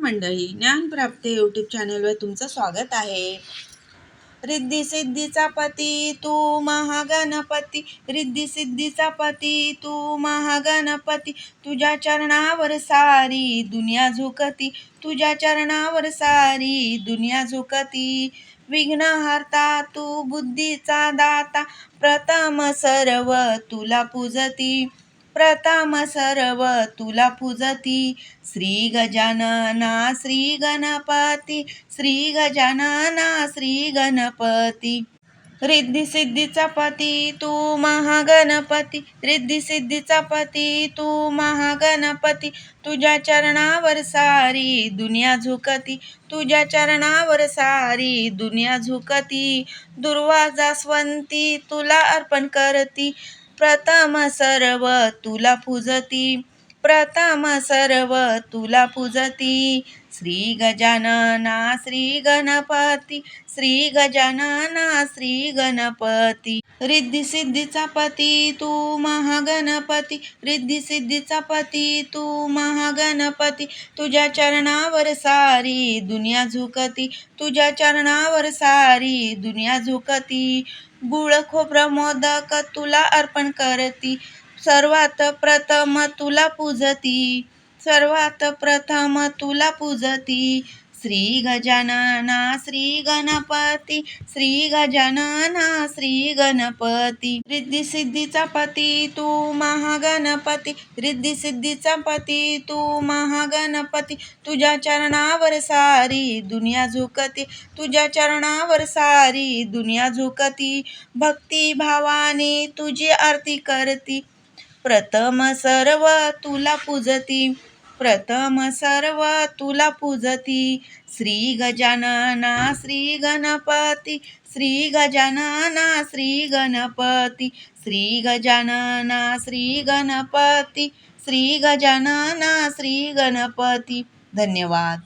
मंडळी, ज्ञानप्राप्ती यूट्यूब चॅनलवर तुमचं स्वागत आहे. रिद्धी सिद्धीचा पती तू महागणपती, रिद्धी सिद्धीचा पती तू महागणपती, तुझ्या चरणावर सारी दुनिया झुकती, तुझ्या चरणावर सारी दुनिया झुकती. विघ्नहर्ता तू बुद्धीचा दाता, प्रथम सर्व तुला पूजती, प्रथम सर्व तुला पूजती. श्री गजानना श्री गणपती, श्री गजानना श्री गणपती. रिद्धी सिद्धीचा पती तू महागणपती, रिद्धी सिद्धीचा पती तू महागणपती, तुझ्या चरणावर सारी दुनिया झुकती, तुझ्या चरणावर सारी दुनिया झुकती. दुर्वा जास्वंती तुला अर्पण करती, प्रथम सर्व तुला पूजती, प्रथम सर्व तुला पूजती. श्री गजानना श्री गणपती, श्री गजानना श्री गणपती. रिद्धी सिद्धीचा पती तू महागणपती, रिद्धी सिद्धीचा पती तू महागणपती, तुझ्या चरणावर सारी दुनिया झुकती, तुझ्या चरणावर सारी दुनिया झुकती. गुळ खोबरं मोदक तुला अर्पण करती, सर्वात प्रथम तुला पूजती, सर्वात प्रथम तुला पूजती. श्री गजानना श्री गणपती, श्री गजानना श्री गणपती. रिद्धी सिद्धीचा पती तू महागणपती, रिद्धी सिद्धीचा पती तू महागणपती, तुझ्या चरणावर सारी दुनिया झुकती, तुझ्या चरणावर सारी दुनिया झुकती. भक्ती भावाने तुझी आरती करती, प्रथम सर्व तुला पूजती, प्रथम सर्व तुला पूजती. श्री गजानना श्री गणपती, श्री गजानना श्री गणपती, श्री गजानना श्री गणपती, श्री गजानना श्री गणपती. धन्यवाद.